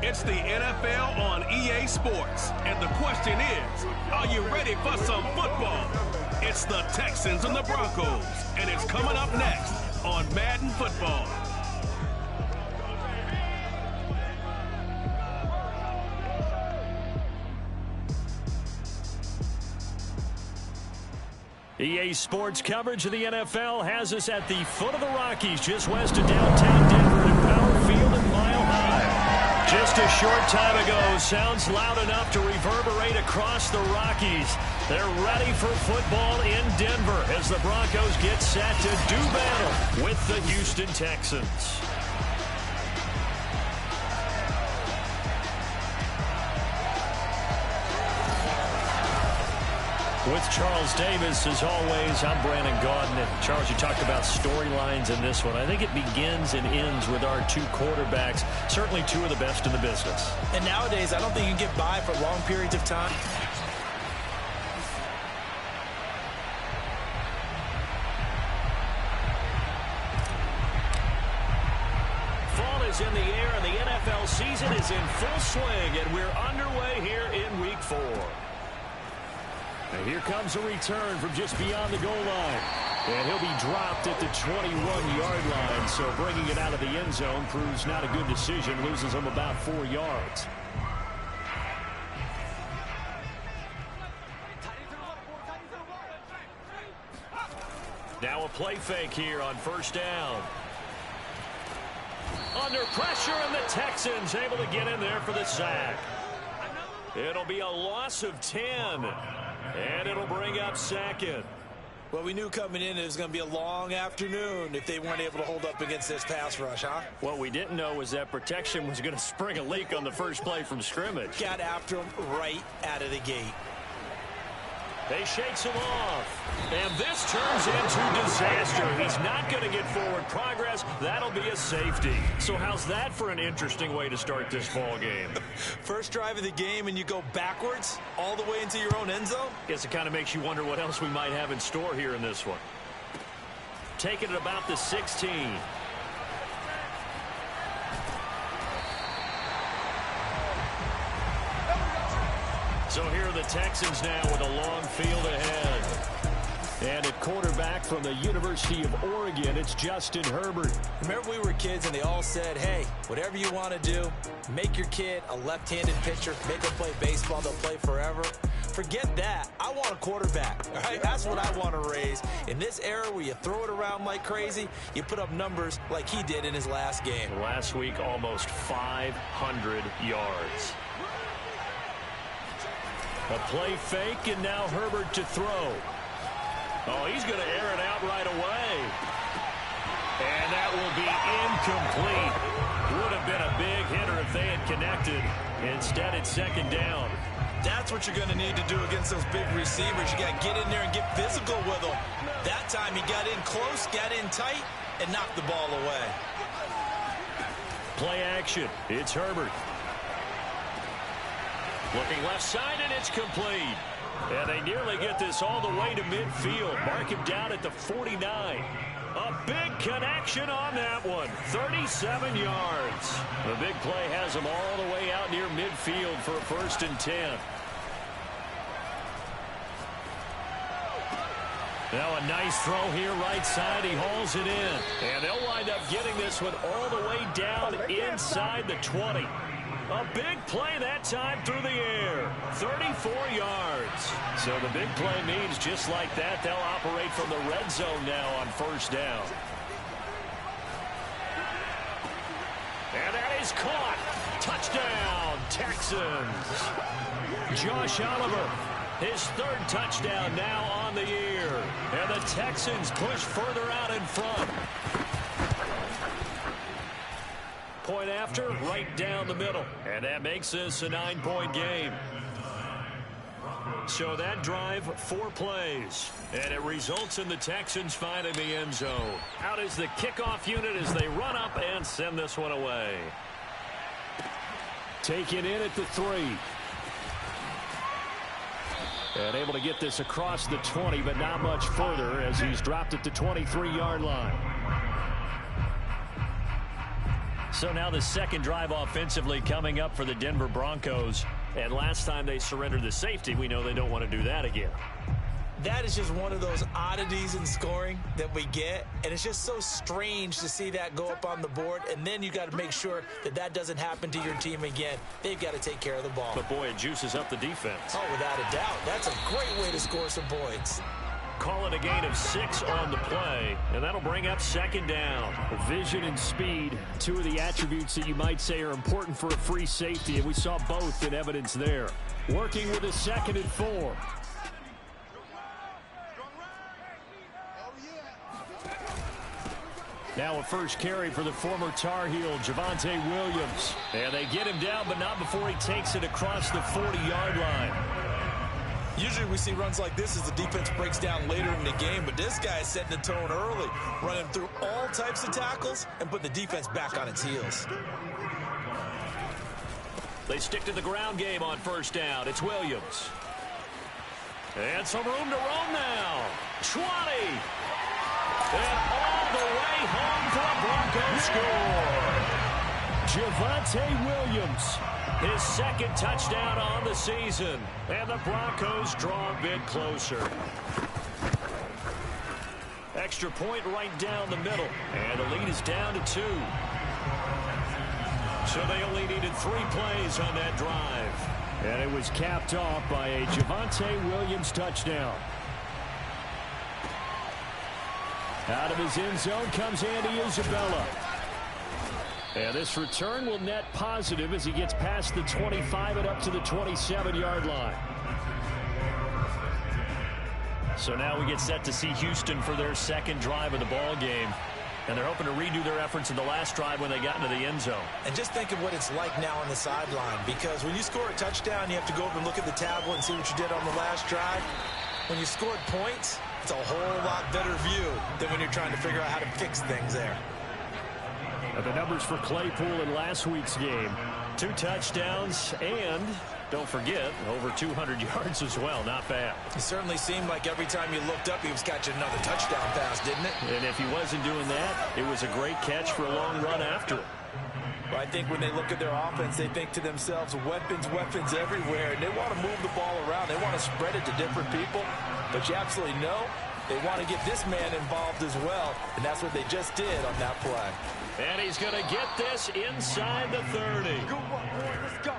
It's the NFL on EA Sports. And the question is, are you ready for some football? It's the Texans and the Broncos. And it's coming up next on Madden Football. EA Sports coverage of the NFL has us at the foot of the Rockies, just west of downtown Denver at Power Field and Mile High. Just a short time ago, sounds loud enough to reverberate across the Rockies. They're ready for football in Denver as the Broncos get set to do battle with the Houston Texans. With Charles Davis, as always, I'm Brandon Gaudin. And Charles, you talked about storylines in this one. I think it begins and ends with our two quarterbacks, certainly two of the best in the business. And nowadays, I don't think you can get by for long periods of time. Fall is in the air, and the NFL season is in full swing, and we're underway here in Week 4. And here comes a return from just beyond the goal line. And he'll be dropped at the 21-yard line. So bringing it out of the end zone proves not a good decision. Loses him about 4 yards. Now a play fake here on first down. Under pressure, and the Texans able to get in there for the sack. It'll be a loss of 10. And it'll bring up second. Well, we knew coming in it was going to be a long afternoon if they weren't able to hold up against this pass rush, huh? What we didn't know was that protection was going to spring a leak on the first play from scrimmage. Got after him right out of the gate. They shakes him off. And this turns into disaster. He's not going to get forward progress. That'll be a safety. So how's that for an interesting way to start this ball game? First drive of the game and you go backwards all the way into your own end zone? Guess it kind of makes you wonder what else we might have in store here in this one. Taking it about the 16. So here are the Texans now with a long field ahead. And at quarterback from the University of Oregon, it's Justin Herbert. Remember we were kids and they all said, hey, whatever you want to do, make your kid a left-handed pitcher, make them play baseball, they'll play forever. Forget that. I want a quarterback. All right? That's what I want to raise. In this era where you throw it around like crazy, you put up numbers like he did in his last game. Last week, almost 500 yards. A play fake, and now Herbert to throw. Oh, he's going to air it out right away. And that will be incomplete. Would have been a big hitter if they had connected. Instead, it's second down. That's what you're going to need to do against those big receivers. You got to get in there and get physical with them. That time he got in close, got in tight, and knocked the ball away. Play action. It's Herbert. Looking left side, and it's complete. And they nearly get this all the way to midfield. Mark him down at the 49. A big connection on that one. 37 yards. The big play has him all the way out near midfield for a 1st and 10. Now a nice throw here right side. He hauls it in. And they'll wind up getting this one all the way down inside the 20. A big play that time through the air. 34 yards. So the big play means just like that, they'll operate from the red zone now on first down. And that is caught. Touchdown, Texans. Josh Oliver, his 3rd touchdown now on the year. And the Texans push further out in front. Point after, right down the middle. And that makes this a 9-point game. So that drive, 4 plays. And it results in the Texans finding the end zone. Out is the kickoff unit as they run up and send this one away. Taken in at the 3. And able to get this across the 20, but not much further as he's dropped at the 23-yard line. So now the second drive offensively coming up for the Denver Broncos. And last time they surrendered the safety, we know they don't want to do that again. That is just one of those oddities in scoring that we get, and it's just so strange to see that go up on the board, and then you got to make sure that that doesn't happen to your team again. They've got to take care of the ball. But, boy, it juices up the defense. Oh, without a doubt. That's a great way to score some points. Call it a gain of 6 on the play, and that'll bring up second down. Vision and speed, two of the attributes that you might say are important for a free safety, and we saw both in evidence there. Working with a 2nd and 4. Now a first carry for the former Tar Heel, Javonte Williams. And they get him down, but not before he takes it across the 40-yard line. Usually we see runs like this as the defense breaks down later in the game, but this guy is setting the tone early, running through all types of tackles and put the defense back on its heels. They stick to the ground game on first down. It's Williams. And some room to roam now. 20. And all the way home for a Broncos score. Javonte Williams, his second touchdown on the season. And the Broncos draw a bit closer. Extra point right down the middle. And the lead is down to 2. So they only needed 3 plays on that drive. And it was capped off by a Javonte Williams touchdown. Out of his end zone comes Andy Isabella. And this return will net positive as he gets past the 25 and up to the 27-yard line. So now we get set to see Houston for their second drive of the ball game. And they're hoping to redo their efforts in the last drive when they got into the end zone. And just think of what it's like now on the sideline, because when you score a touchdown, you have to go over and look at the tablet and see what you did on the last drive. When you scored points, it's a whole lot better view than when you're trying to figure out how to fix things there. The numbers for Claypool in last week's game. 2 touchdowns and, don't forget, over 200 yards as well. Not bad. It certainly seemed like every time you looked up, he was catching another touchdown pass, didn't it? And if he wasn't doing that, it was a great catch for a long run after it. Well, I think when they look at their offense, they think to themselves, weapons everywhere, and they want to move the ball around. They want to spread it to different people, but you absolutely know they want to get this man involved as well, and that's what they just did on that play. And he's going to get this inside the 30. Go on, boy, let's go.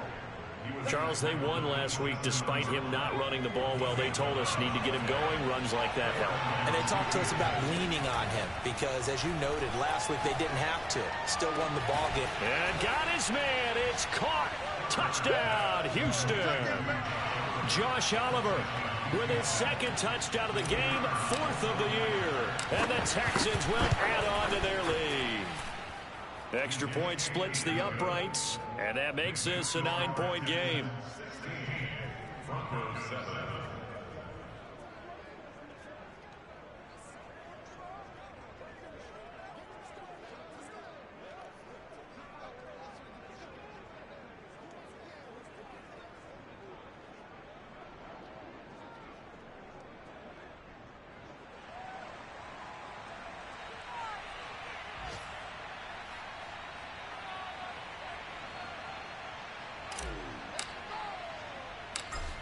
Charles, they won last week despite him not running the ball well. They told us need to get him going. Runs like that help. And they talked to us about leaning on him because, as you noted, last week they didn't have to. Still won the ball game. And got his man. It's caught. Touchdown, Houston. Josh Oliver with his second touchdown of the game, 4th of the year. And the Texans will add on to their lead. Extra point splits the uprights, and that makes this a 9-point game.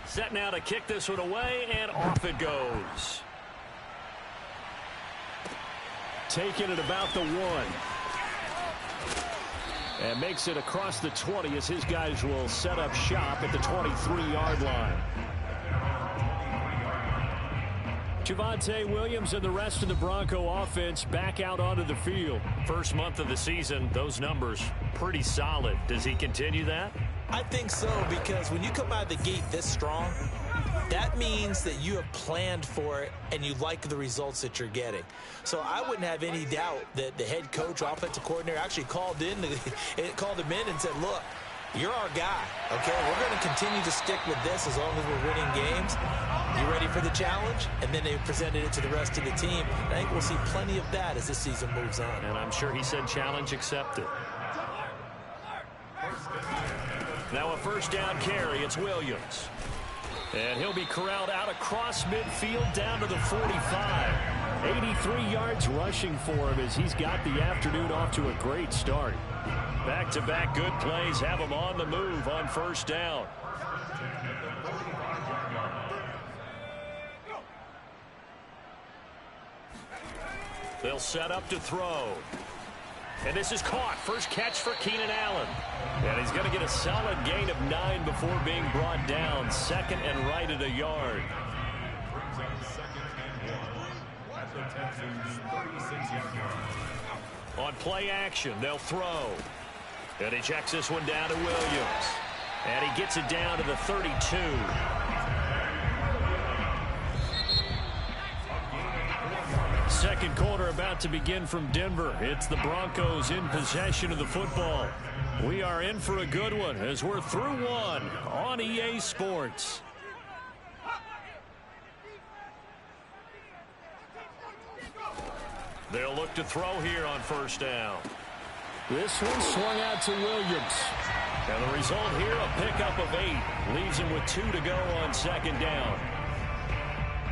Set now to kick this one away, and off it goes. Taking it about the 1. And makes it across the 20 as his guys will set up shop at the 23-yard line. Javonte Williams and the rest of the Bronco offense back out onto the field. First month of the season, those numbers pretty solid. Does he continue that? I think so, because when you come out of the gate this strong, that means that you have planned for it and you like the results that you're getting. So I wouldn't have any doubt that the head coach, offensive coordinator, actually called him in and said, look, you're our guy, okay? We're going to continue to stick with this as long as we're winning games. You ready for the challenge? And then they presented it to the rest of the team. And I think we'll see plenty of that as this season moves on. And I'm sure he said challenge accepted. Now a first down carry. It's Williams. And he'll be corralled out across midfield down to the 45. 83 yards rushing for him as he's got the afternoon off to a great start. Back-to-back good plays have him on the move on first down. They'll set up to throw. And this is caught. First catch for Keenan Allen. And he's going to get a solid gain of 9 before being brought down. Second and right at a yard. On play action, they'll throw. And he checks this one down to Williams. And he gets it down to the 32. Second quarter about to begin from Denver. It's the Broncos in possession of the football. We are in for a good one as we're through one on EA Sports. They'll look to throw here on first down. This one swung out to Williams. And the result here, a pickup of 8. Leaves him with 2 to go on second down.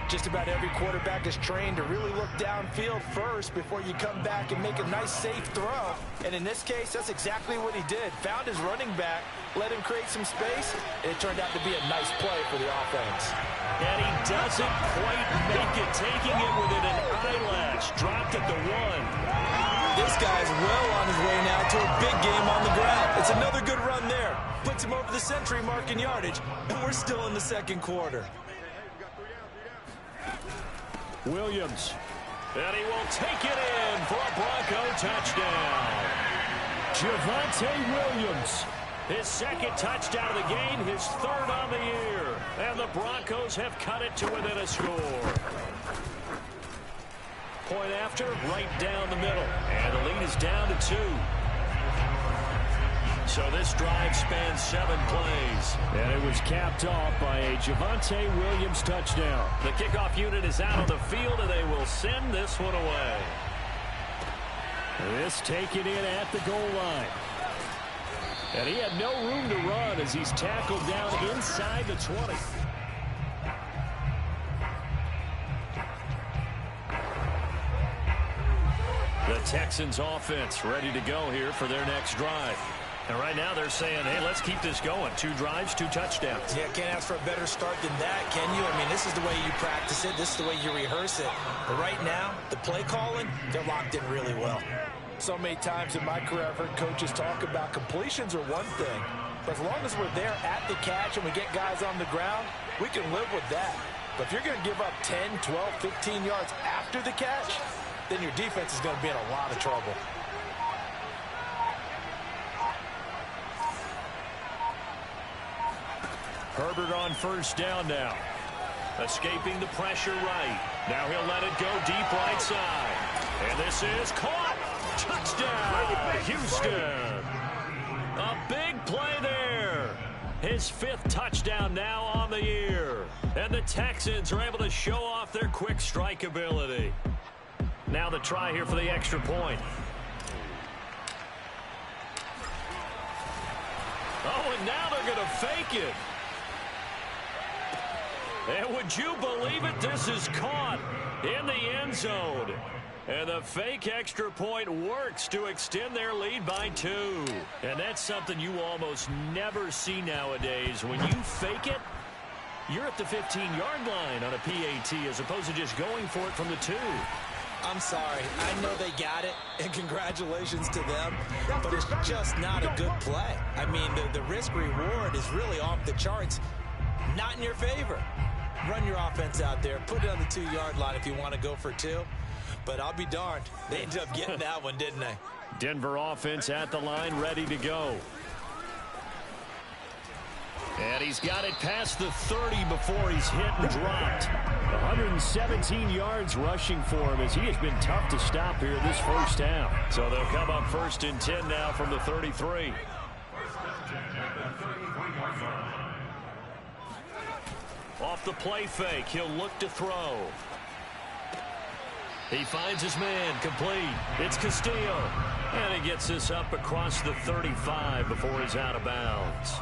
Just about every quarterback is trained to really look downfield first before you come back and make a nice, safe throw. And in this case, that's exactly what he did. Found his running back, let him create some space, and it turned out to be a nice play for the offense. And he doesn't quite make it, taking it within an eyelash. Dropped at the 1. This guy's well on his way now to a big game on the ground. It's another good run there. Puts him over the century mark in yardage, and we're still in the second quarter. Williams. And he will take it in for a Bronco touchdown. Javonte Williams. His second touchdown of the game, his third on the year. And the Broncos have cut it to within a score. Point after, right down the middle. And the lead is down to 2. So this drive spans 7 plays. And it was capped off by a Javonte Williams touchdown. The kickoff unit is out on the field, and they will send this one away. This taken in at the goal line. And he had no room to run as he's tackled down inside the 20. The Texans offense ready to go here for their next drive. And right now they're saying, hey, let's keep this going. 2 drives, 2 touchdowns. Yeah, can't ask for a better start than that, can you? I mean, this is the way you practice it. This is the way you rehearse it. But right now, the play calling, they're locked in really well. So many times in my career, I've heard coaches talk about completions are one thing. But as long as we're there at the catch and we get guys on the ground, we can live with that. But if you're going to give up 10, 12, 15 yards after the catch, then your defense is going to be in a lot of trouble. Herbert on first down now. Escaping the pressure right. Now he'll let it go deep right side. And this is caught. Touchdown, Houston. A big play there. His 5th touchdown now on the year. And the Texans are able to show off their quick strike ability. Now the try here for the extra point. Oh, and now they're going to fake it. And would you believe it? This is caught in the end zone. And the fake extra point works to extend their lead by 2. And that's something you almost never see nowadays. When you fake it, you're at the 15-yard line on a PAT as opposed to just going for it from the 2. I'm sorry. I know they got it, and congratulations to them, but it's just not a good play. I mean, the risk-reward is really off the charts, not in your favor. Run your offense out there. Put it on the 2-yard line if you want to go for 2. But I'll be darned. They ended up getting that one, didn't they? Denver offense at the line, ready to go. And he's got it past the 30 before he's hit and dropped. 117 yards rushing for him as he has been tough to stop here this first half. So they'll come up 1st and 10 now from the 33. Off the play fake, he'll look to throw. He finds his man, complete. It's Castillo. And he gets this up across the 35 before he's out of bounds.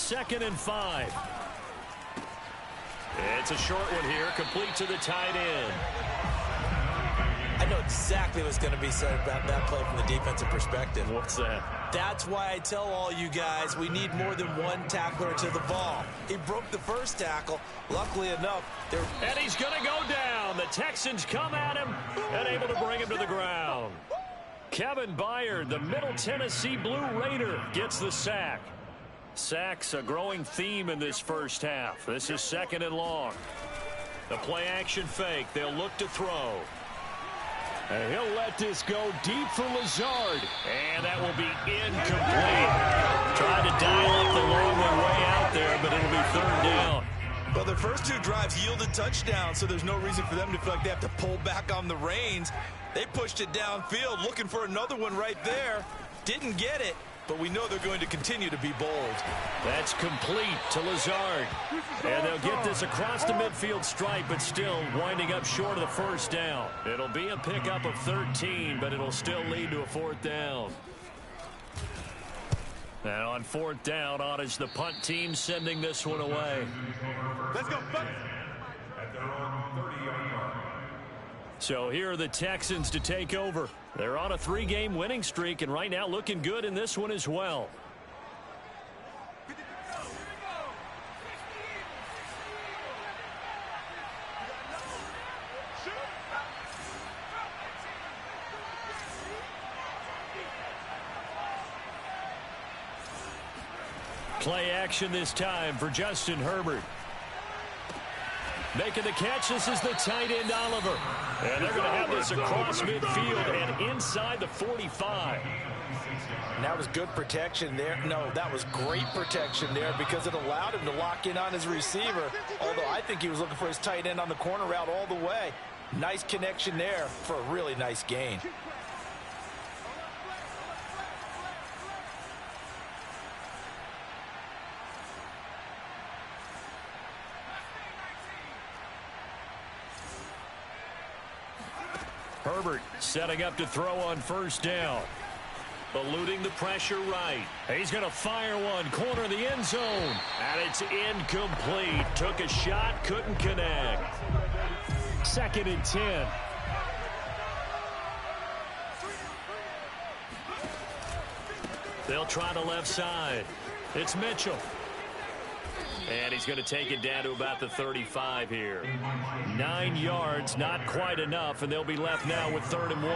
2nd and 5. It's a short one here, complete to the tight end. I know exactly what's going to be said about that play from the defensive perspective. What's that? That's why I tell all you guys we need more than one tackler to the ball. He broke the first tackle. Luckily enough, and he's going to go down. The Texans come at him and able to bring him to the ground. Kevin Byard, the Middle Tennessee Blue Raider, gets the sack. Sacks a growing theme in this first half. This is 2nd and long. The play action fake. They'll look to throw. And he'll let this go deep for Lazard. And that will be incomplete. Tried to dial up the long way out there, but it'll be 3rd down. Well, their first 2 drives yielded touchdowns, so there's no reason for them to feel like they have to pull back on the reins. They pushed it downfield, looking for another one right there. Didn't get it, but we know they're going to continue to be bold. That's complete to Lazard. And they'll get this across the midfield stripe, but still winding up short of the 1st down. It'll be a pickup of 13, but it'll still lead to a 4th down. And on 4th down, on is the punt team sending this one away. Let's go, Bucks. So here are the Texans to take over. They're on a 3-game winning streak, and right now looking good in this one as well. Play action this time for Justin Herbert. Making the catch, this is the tight end Oliver. And they're going to have this across midfield and inside the 45. And that was good protection there. No, that was great protection there because it allowed him to lock in on his receiver. Although I think he was looking for his tight end on the corner route all the way. Nice connection there for a really nice gain. Herbert setting up to throw on 1st down. Eluding the pressure right. He's going to fire one. Corner of the end zone. And it's incomplete. Took a shot, couldn't connect. 2nd and 10. They'll try the left side. It's Mitchell. And he's going to take it down to about the 35 here. 9 yards, not quite enough, and they'll be left now with 3rd and 1.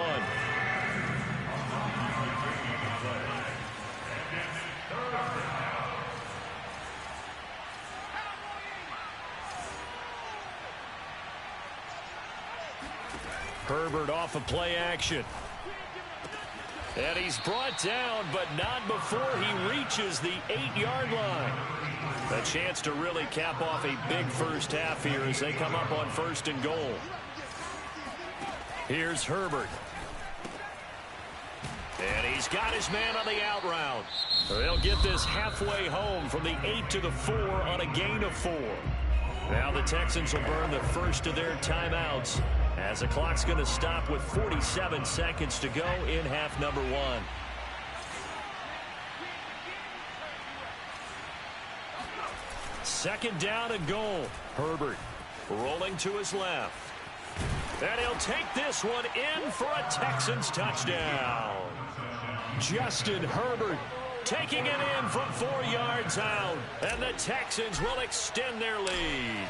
Herbert off of play action. And he's brought down, but not before he reaches the 8-yard line. A chance to really cap off a big first half here as they come up on 1st and goal. Here's Herbert. And he's got his man on the out route. They'll get this halfway home from the 8 to the 4 on a gain of 4. Now the Texans will burn the first of their timeouts as the clock's going to stop with 47 seconds to go in half number 1. Second down and goal. Herbert rolling to his left. And he'll take this one in for a Texans touchdown. Justin Herbert taking it in from 4 yards out. And the Texans will extend their lead.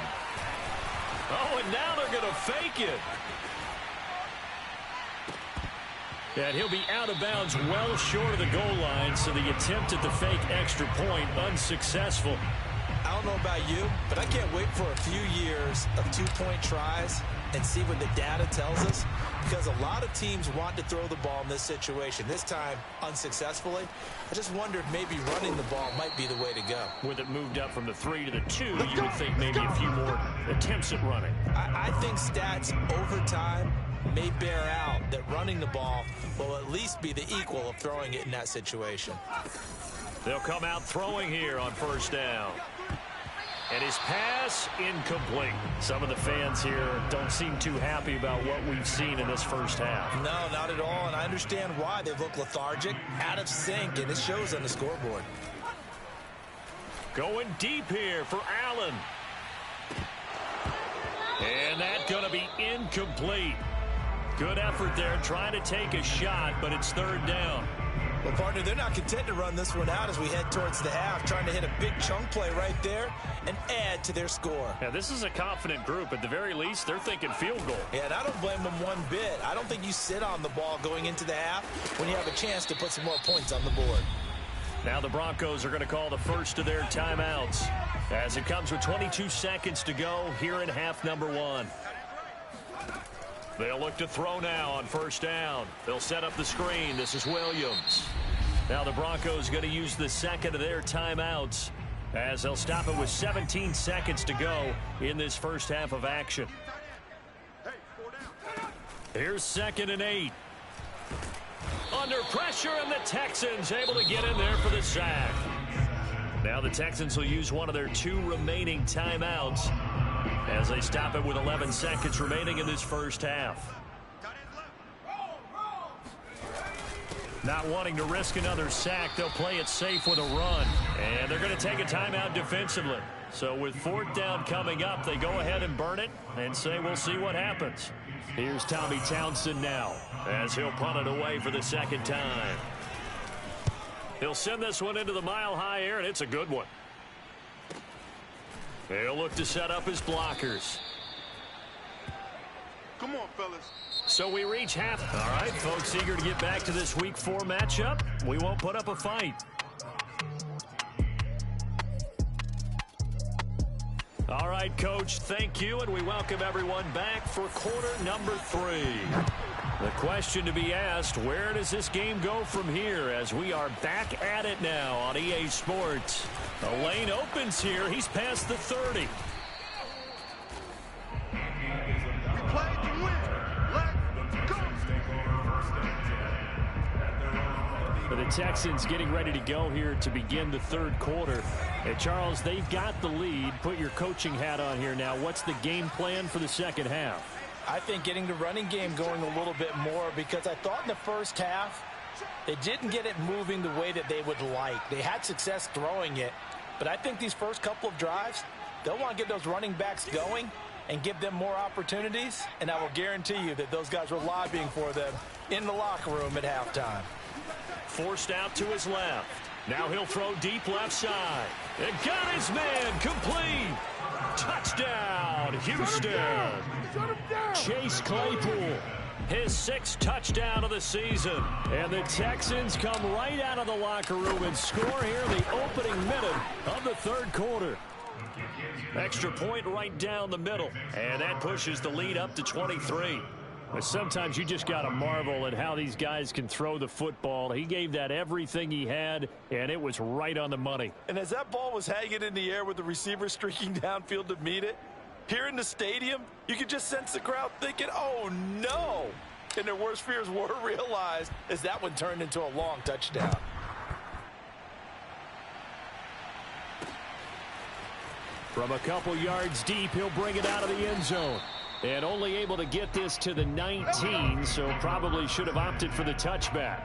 Oh, and now they're going to fake it. And he'll be out of bounds well short of the goal line, so the attempt at the fake extra point unsuccessful. I don't know about you, but I can't wait for a few years of 2-point tries and see what the data tells us, because a lot of teams want to throw the ball in this situation. This time, unsuccessfully. I just wonder if maybe running the ball might be the way to go. With it moved up from the 3 to the 2, you would think maybe a few more attempts at running. I think stats over time may bear out that running the ball will at least be the equal of throwing it in that situation. They'll come out throwing here on 1st down. And his pass incomplete. Some of the fans here don't seem too happy about what we've seen in this first half. No, not at all, and I understand why. They look lethargic, out of sync, and it shows on the scoreboard. Going deep here for Allen. And that's going to be incomplete. Good effort there trying to take a shot, but it's third down. Well, partner, they're not content to run this one out as we head towards the half, trying to hit a big chunk play right there and add to their score. Yeah, this is a confident group. At the very least, they're thinking field goal. Yeah, and I don't blame them one bit. I don't think you sit on the ball going into the half when you have a chance to put some more points on the board. Now the Broncos are going to call the first of their timeouts as it comes with 22 seconds to go here in half number 1. They'll look to throw now on first down. They'll set up the screen. This is Williams. Now the Broncos going to use the second of their timeouts as they'll stop it with 17 seconds to go in this first half of action. Here's 2nd and 8. Under pressure, and the Texans able to get in there for the sack. Now the Texans will use one of their 2 remaining timeouts as they stop it with 11 seconds remaining in this first half. Not wanting to risk another sack, they'll play it safe with a run. And they're going to take a timeout defensively. So with 4th down coming up, they go ahead and burn it and say we'll see what happens. Here's Tommy Townsend now as he'll punt it away for the second time. He'll send this one into the mile-high air, and it's a good one. He'll look to set up his blockers. Come on, fellas. So we reach half. All right, folks, eager to get back to this Week 4 matchup. We won't put up a fight. All right, Coach, thank you, and we welcome everyone back for quarter number 3. The question to be asked, where does this game go from here as we are back at it now on EA Sports? The lane opens here. He's past the 30. Play to win. Let's go. For the Texans getting ready to go here to begin the third quarter. And Charles, they've got the lead. Put your coaching hat on here now. What's the game plan for the second half? I think getting the running game going a little bit more, because I thought in the first half they didn't get it moving the way that they would like. They had success throwing it, but I think these first couple of drives, they'll want to get those running backs going and give them more opportunities, and I will guarantee you that those guys were lobbying for them in the locker room at halftime. Forced out to his left. Now he'll throw deep left side. And got his man complete. Touchdown, Houston. Chase Claypool, his 6th touchdown of the season. And the Texans come right out of the locker room and score here in the opening minute of the third quarter. Extra point right down the middle. And that pushes the lead up to 23. But sometimes you just got to marvel at how these guys can throw the football. He gave that everything he had, and it was right on the money. And as that ball was hanging in the air with the receiver streaking downfield to meet it, here in the stadium, you could just sense the crowd thinking, oh, no. And their worst fears were realized as that one turned into a long touchdown. From a couple yards deep, he'll bring it out of the end zone. And only able to get this to the 19, so probably should have opted for the touchback.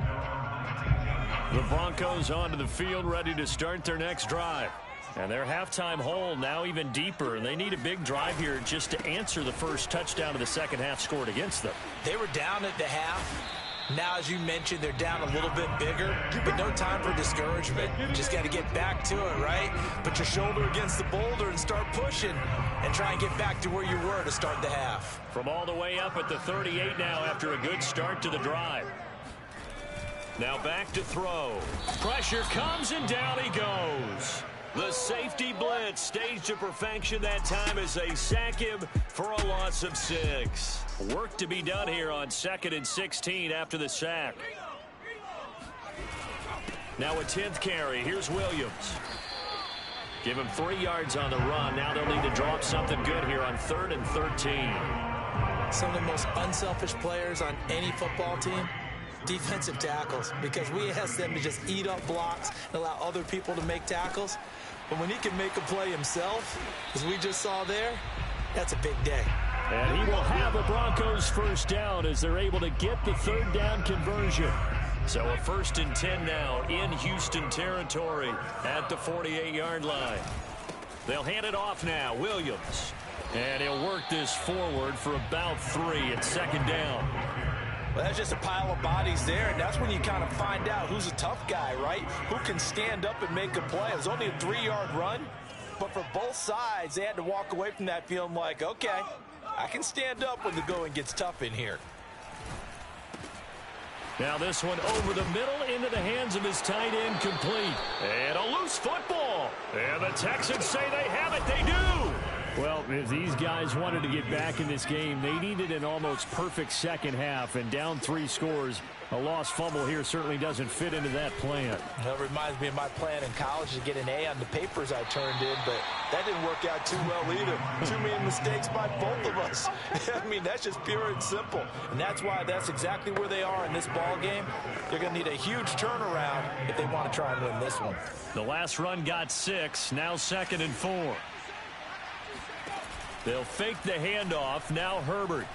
The Broncos onto the field, ready to start their next drive. And their halftime hole now even deeper, and they need a big drive here just to answer the first touchdown of the second half scored against them. They were down at the half. Now, as you mentioned, they're down a little bit bigger, but no time for discouragement. Just got to get back to it, right? Put your shoulder against the boulder and start pushing and try and get back to where you were to start the half. From all the way up at the 38 now after a good start to the drive. Now back to throw. Pressure comes and down he goes. The safety blitz staged to perfection that time as they sack him for a loss of 6. Work to be done here on 2nd and 16 after the sack. Now a 10th carry. Here's Williams. Give him 3 yards on the run. Now they'll need to draw up something good here on 3rd and 13. Some of the most unselfish players on any football team, defensive tackles, because we ask them to just eat up blocks and allow other people to make tackles. But when he can make a play himself, as we just saw there, that's a big day. And he will have a Broncos first down as they're able to get the 3rd down conversion. So a 1st and 10 now in Houston territory at the 48-yard line. They'll hand it off now. Williams. And he'll work this forward for about 3 at 2nd down. Well, that's just a pile of bodies there, and that's when you kind of find out who's a tough guy, right? Who can stand up and make a play. It was only a 3-yard run, but for both sides, they had to walk away from that feeling like, okay, I can stand up when the going gets tough in here. Now this one over the middle into the hands of his tight end, complete. And a loose football. And the Texans say they have it. They do. Well, if these guys wanted to get back in this game, they needed an almost perfect second half, and down 3 scores. A lost fumble here certainly doesn't fit into that plan. That reminds me of my plan in college to get an A on the papers I turned in, but that didn't work out too well either. Too many mistakes by both of us. I mean, that's just pure and simple. And that's why that's exactly where they are in this ball game. They're going to need a huge turnaround if they want to try and win this one. The last run got 6, now 2nd and 4. They'll fake the handoff. Now Herbert.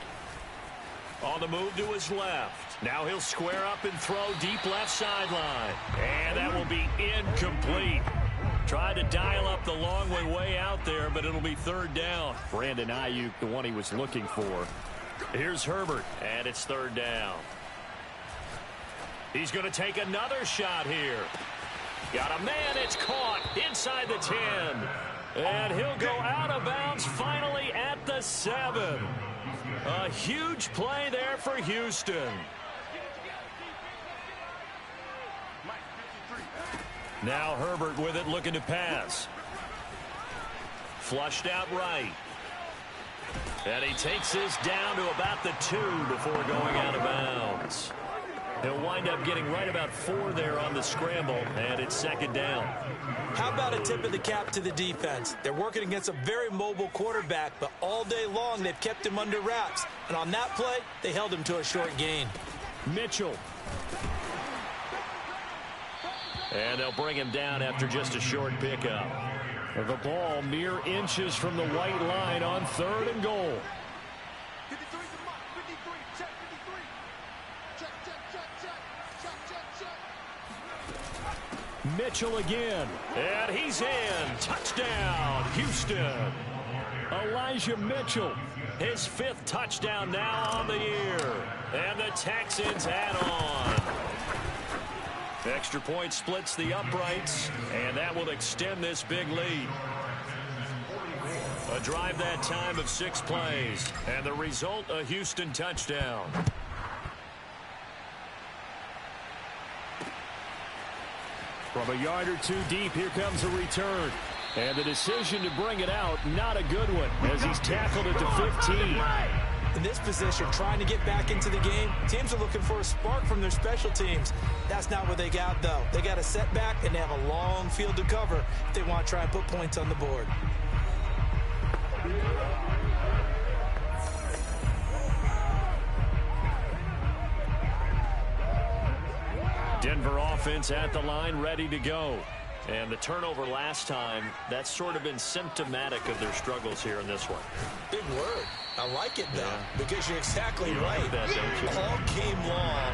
On the move to his left. Now he'll square up and throw deep left sideline. And that will be incomplete. Tried to dial up the long way out there, but it'll be 3rd down. Brandon Ayuk, the one he was looking for. Here's Herbert, and it's 3rd down. He's going to take another shot here. Got a man, it's caught inside the 10. And he'll go out of bounds finally at the 7. A huge play there for Houston. Now Herbert with it, looking to pass. Flushed out right. And he takes this down to about the 2 before going out of bounds. He'll wind up getting right about 4 there on the scramble, and it's 2nd down. How about a tip of the cap to the defense? They're working against a very mobile quarterback, but all day long they've kept him under wraps. And on that play, they held him to a short gain. Mitchell. And they'll bring him down after just a short pickup. The ball mere inches from the white line on 3rd and goal. Mitchell again, and he's in. Touchdown, Houston. Elijah Mitchell, his 5th touchdown now on the year. And the Texans add on. Extra point splits the uprights, and that will extend this big lead. A drive that time of 6 plays, and the result, a Houston touchdown. From a yard or 2 deep, here comes a return. And the decision to bring it out, not a good one, as he's tackled at the 15. In this position, trying to get back into the game, teams are looking for a spark from their special teams. That's not what they got, though. They got a setback, and they have a long field to cover if they want to try and put points on the board. Denver offense at the line, ready to go. And the turnover last time, that's sort of been symptomatic of their struggles here in this one. Big word. I like it, though, because you're exactly right. Like that, don't you? All game long,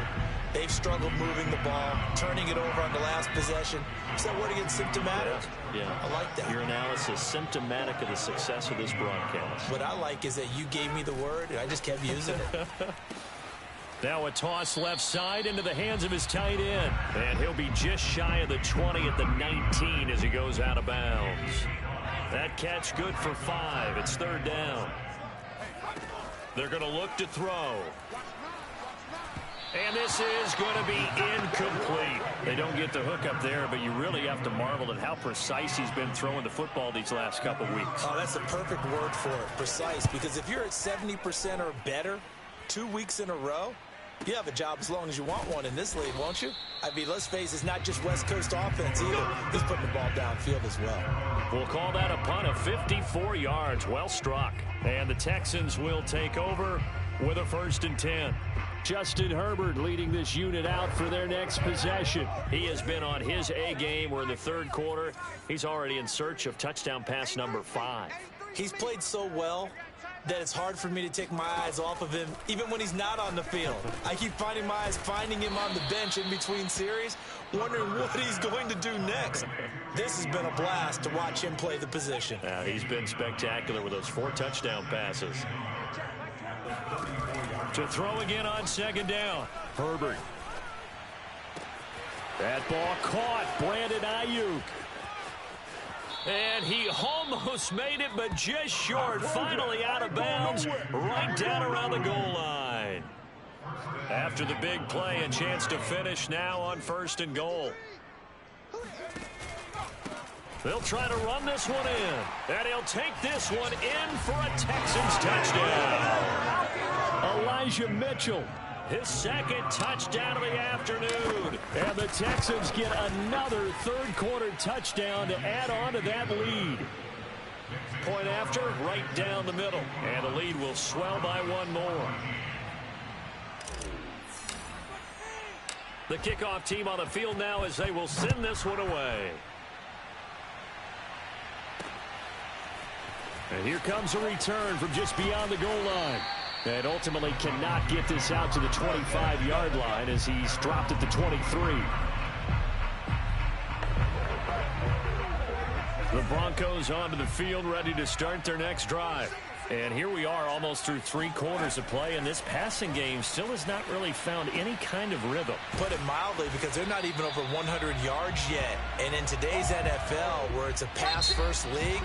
they've struggled moving the ball, turning it over on the last possession. Is that word again, symptomatic? Yeah. I like that. Your analysis, symptomatic of the success of this broadcast. What I like is that you gave me the word, and I just kept using it. Now a toss left side into the hands of his tight end. And he'll be just shy of the 20 at the 19 as he goes out of bounds. That catch good for 5. It's 3rd down. They're going to look to throw. And this is going to be incomplete. They don't get the hook up there, but you really have to marvel at how precise he's been throwing the football these last couple weeks. Oh, that's a perfect word for it, precise, because if you're at 70% or better 2 weeks in a row, you have a job as long as you want one in this league, won't you? I mean, let's face it, it's not just West Coast offense either. He's putting the ball downfield as well. We'll call that a punt of 54 yards. Well struck. And the Texans will take over with a 1st and 10. Justin Herbert leading this unit out for their next possession. He has been on his A game. We're in the 3rd quarter. He's already in search of touchdown pass number 5. He's played so well that it's hard for me to take my eyes off of him, even when he's not on the field. I keep finding my eyes finding him on the bench in between series, wondering what he's going to do next. This has been a blast to watch him play the position. He's been spectacular with those 4 touchdown passes. To throw again on second down. Herbert. That ball caught. Brandon Ayuk. And he almost made it, but just short. Finally out of bounds, right down around the goal line. After the big play, a chance to finish now on 1st and goal. They'll try to run this one in. And he'll take this one in for a Texans touchdown. Elijah Mitchell, his 2nd touchdown of the afternoon. And the Texans get another 3rd quarter touchdown to add on to that lead. Point after, right down the middle. And the lead will swell by 1 more. The kickoff team on the field now as they will send this one away. And here comes a return from just beyond the goal line. And ultimately cannot get this out to the 25-yard line as he's dropped at the 23. The Broncos onto the field ready to start their next drive. And here we are almost through 3 quarters of play, and this passing game still has not really found any kind of rhythm. Put it mildly, because they're not even over 100 yards yet. And in today's NFL, where it's a pass-first league,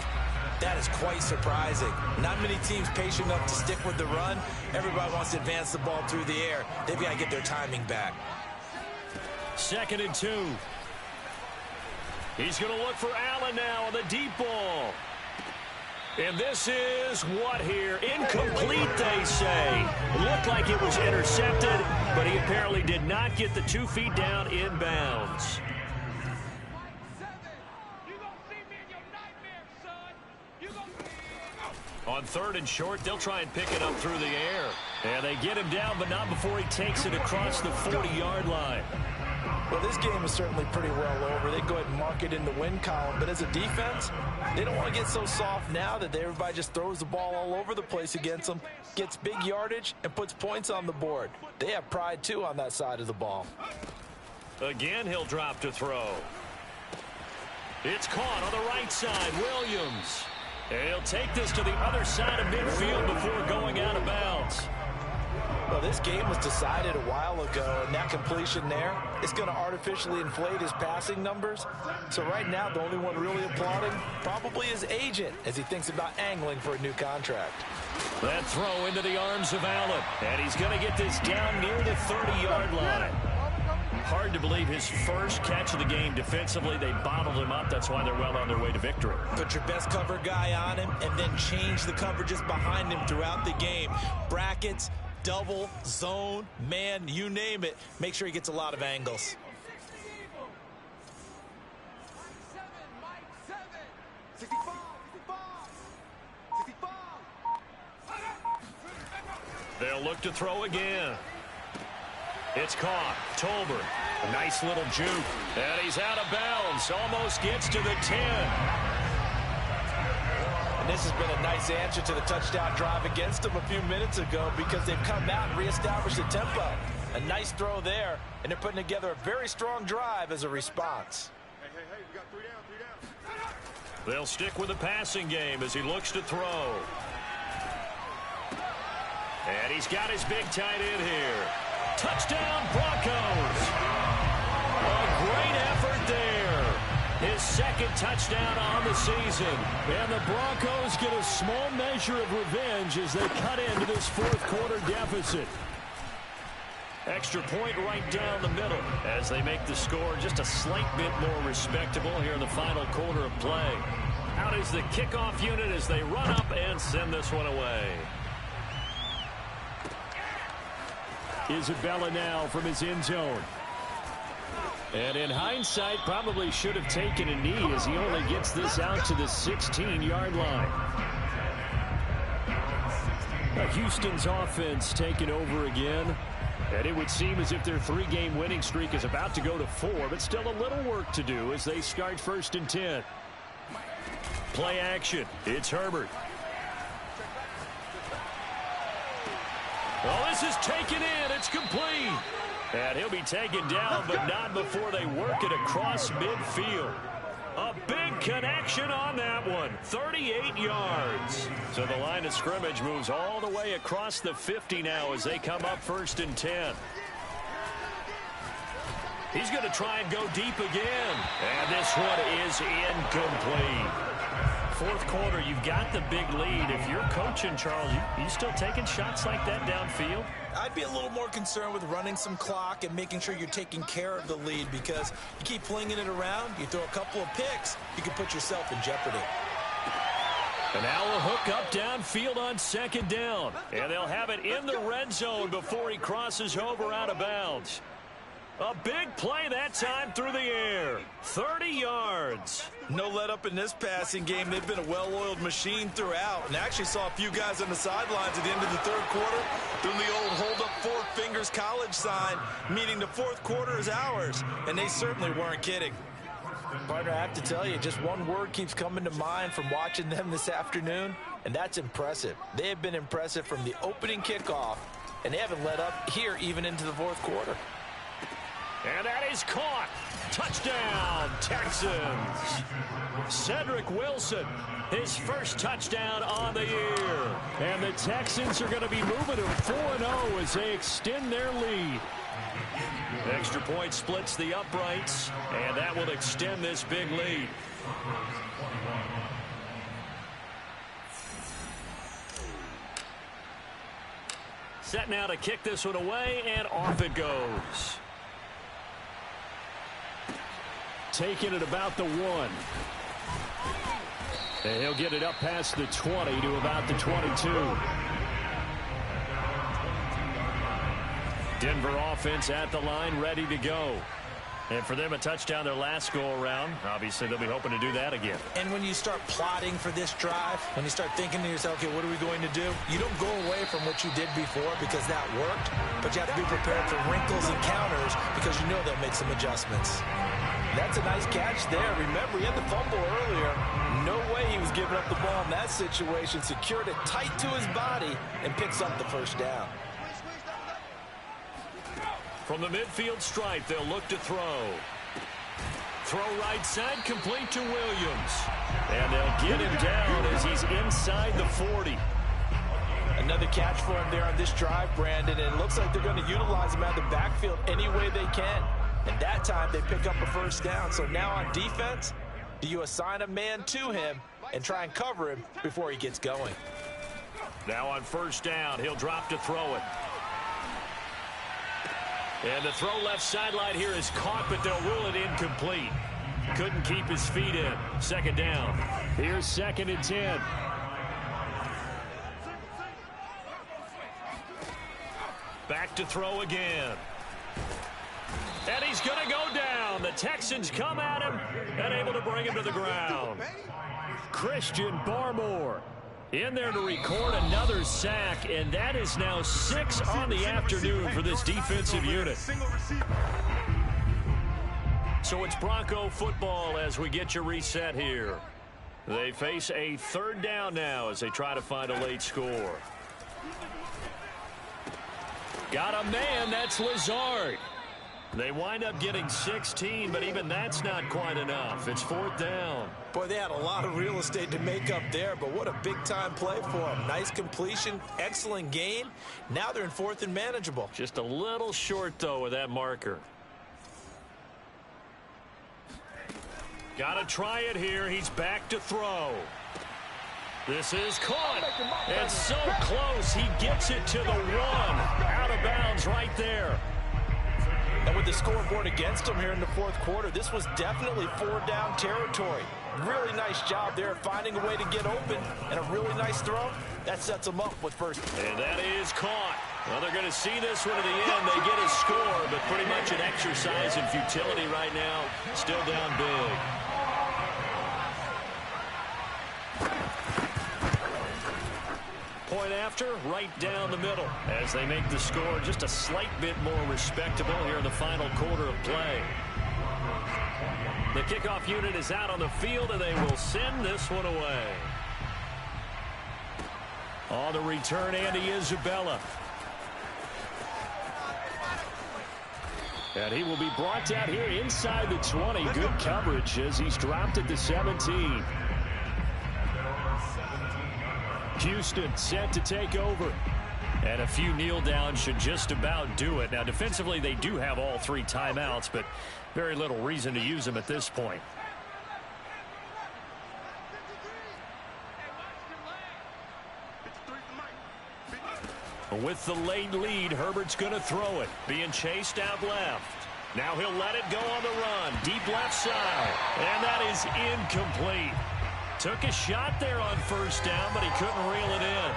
that is quite surprising. Not many teams patient enough to stick with the run. Everybody wants to advance the ball through the air. They've got to get their timing back. 2nd and 2. He's going to look for Allen now on the deep ball. And this is what here? Incomplete, they say. It looked like it was intercepted, but he apparently did not get the 2 feet down inbounds. On 3rd and short, they'll try and pick it up through the air. And they get him down, but not before he takes it across the 40-yard line. Well, this game is certainly pretty well over. They go ahead and mark it in the win column. But as a defense, they don't want to get so soft now that everybody just throws the ball all over the place against them, gets big yardage, and puts points on the board. They have pride, too, on that side of the ball. Again, he'll drop to throw. It's caught on the right side. Williams. And he'll take this to the other side of midfield before going out of bounds. Well, this game was decided a while ago, and that completion there is going to artificially inflate his passing numbers. So right now, the only one really applauding probably his agent as he thinks about angling for a new contract. That throw into the arms of Allen, and he's going to get this down near the 30-yard line. Hard to believe his first catch of the game defensively. They bottled him up. That's why they're well on their way to victory. Put your best cover guy on him and then change the coverages behind him throughout the game. Brackets, double, zone, man, you name it. Make sure he gets a lot of angles. They'll look to throw again. It's caught. Tolbert. A nice little juke. And he's out of bounds. Almost gets to the 10. And this has been a nice answer to the touchdown drive against them a few minutes ago because they've come out and reestablished the tempo. A nice throw there, and they're putting together a very strong drive as a response. Hey, we got 3 down. They'll stick with the passing game as he looks to throw. And he's got his big tight end here. Touchdown, Broncos. A great effort there. His 2nd touchdown on the season. And the Broncos get a small measure of revenge as they cut into this 4th quarter deficit. Extra point right down the middle as they make the score just a slight bit more respectable here in the final quarter of play. Out is the kickoff unit as they run up and send this one away. Isabella now from his end zone. And in hindsight, probably should have taken a knee as he only gets this out to the 16-yard line. Houston's offense taking over again. And it would seem as if their 3-game winning streak is about to go to 4, but still a little work to do as they start 1st and 10. Play action. It's Herbert. Oh, this is taken in. It's complete. And he'll be taken down, but not before they work it across midfield. A big connection on that one. 38 yards. So the line of scrimmage moves all the way across the 50 now as they come up 1st and 10. He's going to try and go deep again. And this one is incomplete. 4th quarter, you've got the big lead. If you're coaching, Charles, you still taking shots like that downfield? I'd be a little more concerned with running some clock and making sure you're taking care of the lead, because you keep flinging it around, you throw a couple of picks, you can put yourself in jeopardy. And now a hook up downfield on 2nd down. And they'll have it in the red zone before he crosses over out of bounds. A big play that time through the air. 30 yards. No let up in this passing game. They've been a well-oiled machine throughout. And actually saw a few guys on the sidelines at the end of the 3rd quarter doing the old hold up 4 fingers college sign, meaning the 4th quarter is ours. And they certainly weren't kidding. Partner, I have to tell you, just one word keeps coming to mind from watching them this afternoon, and that's impressive. They have been impressive from the opening kickoff, and they haven't let up here even into the 4th quarter. And that is caught. Touchdown, Texans. Cedric Wilson, his first touchdown on the year. And the Texans are going to be moving to 4-0 as they extend their lead. Extra point splits the uprights, and that will extend this big lead. Set now to kick this one away, and off it goes. Taking it about the 1. And he'll get it up past the 20 to about the 22. Denver offense at the line, ready to go. And for them, a touchdown their last go-around. Obviously, they'll be hoping to do that again. And when you start plotting for this drive, when you start thinking to yourself, okay, what are we going to do? You don't go away from what you did before because that worked, but you have to be prepared for wrinkles and counters because you know they'll make some adjustments. That's a nice catch there. Remember, he had the fumble earlier. No way he was giving up the ball in that situation. Secured it tight to his body and picks up the 1st down. From the midfield stripe, they'll look to throw. Throw right side, complete to Williams. And they'll get him down as he's inside the 40. Another catch for him there on this drive, Brandon, and it looks like they're going to utilize him out of the backfield any way they can. And that time they pick up a 1st down. So now on defense, do you assign a man to him and try and cover him before he gets going? Now on 1st down, he'll drop to throw it. And the throw left sideline here is caught, but they'll rule it incomplete. Couldn't keep his feet in. 2nd down. Here's 2nd and 10. Back to throw again. And he's going to go down. The Texans come at him and able to bring him to the ground. Christian Barmore in there to record another sack, and that is now 6 on the afternoon for this defensive unit. So it's Bronco football as we get you reset here. They face a 3rd down now as they try to find a late score. Got a man, that's Lazard. They wind up getting 16, but even that's not quite enough. It's 4th down. Boy, they had a lot of real estate to make up there, but what a big-time play for them. Nice completion, excellent gain. Now they're in 4th and manageable. Just a little short, though, with that marker. Got to try it here. He's back to throw. This is caught. And so close, he gets it to the 1. Out of bounds right there. And with the scoreboard against him here in the 4th quarter, this was definitely 4-down territory. Really nice job there finding a way to get open, and a really nice throw. That sets them up with 1st. And that is caught. Well, they're going to see this one at the end. They get a score, but pretty much an exercise in futility right now. Still down big. Point after, right down the middle as they make the score just a slight bit more respectable here in the final quarter of play. The kickoff unit is out on the field, and they will send this one away. On the return, Andy Isabella. And he will be brought down here inside the 20. Good coverage as he's dropped at the 17. Houston set to take over. And a few kneel downs should just about do it. Now, defensively, they do have all 3 timeouts, but very little reason to use them at this point. With the late lead, Herbert's going to throw it. Being chased out left. Now he'll let it go on the run. Deep left side. And that is incomplete. Took a shot there on first down, but he couldn't reel it in.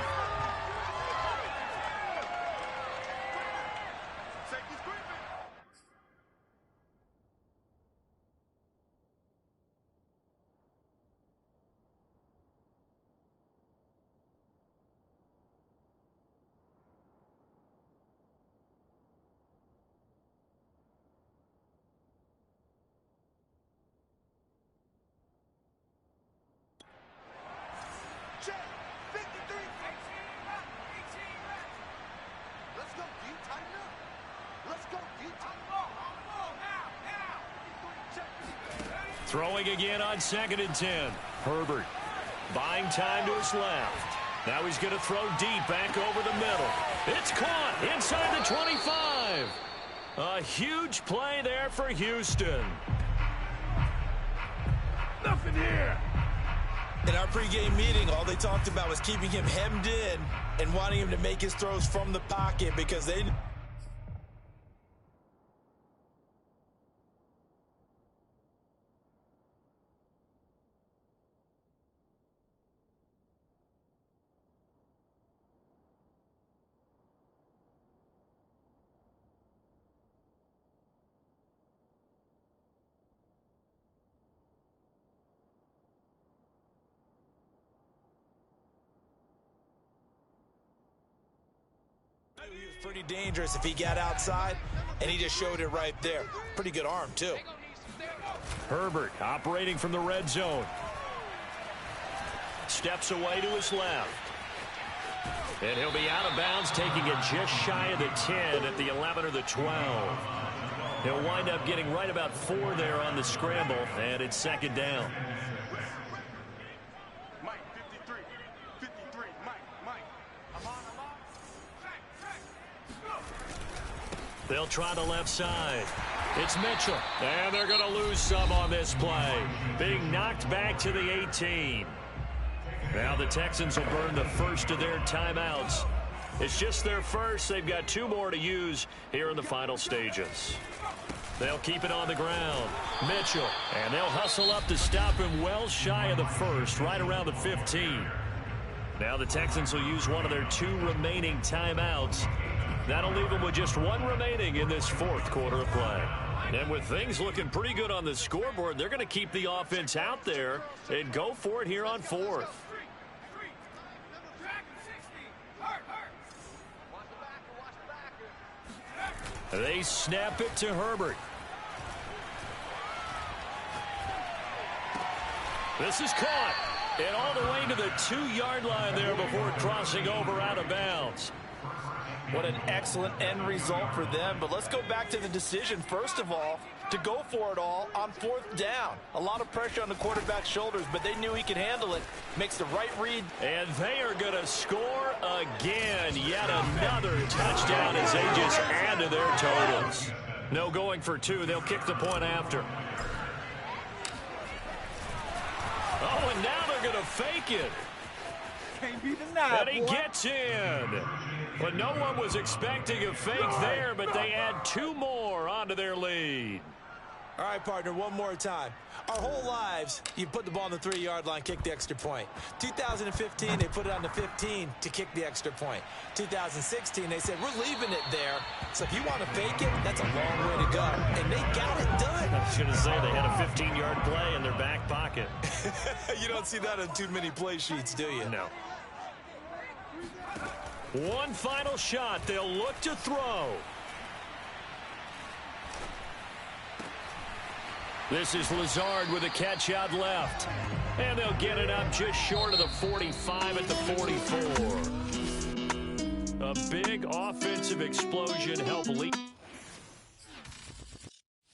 Throwing again on 2nd and 10. Herbert buying time to his left. Now he's going to throw deep back over the middle. It's caught inside the 25. A huge play there for Houston. Nothing here. In our pregame meeting, all they talked about was keeping him hemmed in and wanting him to make his throws from the pocket because they... He was pretty dangerous if he got outside, and he just showed it right there. Pretty good arm, too. Herbert operating from the red zone. Steps away to his left. And he'll be out of bounds, taking it just shy of the 10 at the 11 or the 12. He'll wind up getting right about 4 there on the scramble, and it's 2nd down. Mike, 53. 53. Mike. I'm on. They'll try the left side. It's Mitchell. And they're going to lose some on this play. Being knocked back to the 18. Now the Texans will burn the first of their timeouts. It's just their first. They've got 2 more to use here in the final stages. They'll keep it on the ground. Mitchell. And they'll hustle up to stop him well shy of the first, right around the 15. Now the Texans will use one of their 2 remaining timeouts. That'll leave them with just 1 remaining in this 4th quarter of play. And with things looking pretty good on the scoreboard, they're going to keep the offense out there and go for it here on 4th. They snap it to Herbert. This is caught. And all the way to the 2-yard line there before crossing over out of bounds. What an excellent end result for them. But let's go back to the decision, first of all, to go for it all on 4th down. A lot of pressure on the quarterback's shoulders, but they knew he could handle it. Makes the right read. And they are going to score again. Yet another touchdown as they just add to their totals. No going for 2. They'll kick the point after. Oh, and now they're going to fake it. Can't be denied, And he gets in. But no one was expecting a fake there, but they add 2 more onto their lead. All right, partner, one more time. Our whole lives, you put the ball on the 3-yard line, kick the extra point. 2015, they put it on the 15 to kick the extra point. 2016, they said, we're leaving it there. So if you want to fake it, that's a long way to go. And they got it done. I was going to say they had a 15-yard play in their back pocket. You don't see that on too many play sheets, do you? No. One final shot. They'll look to throw. This is Lazard with a catch out left. And they'll get it up just short of the 45 at the 44. A big offensive explosion helped lead.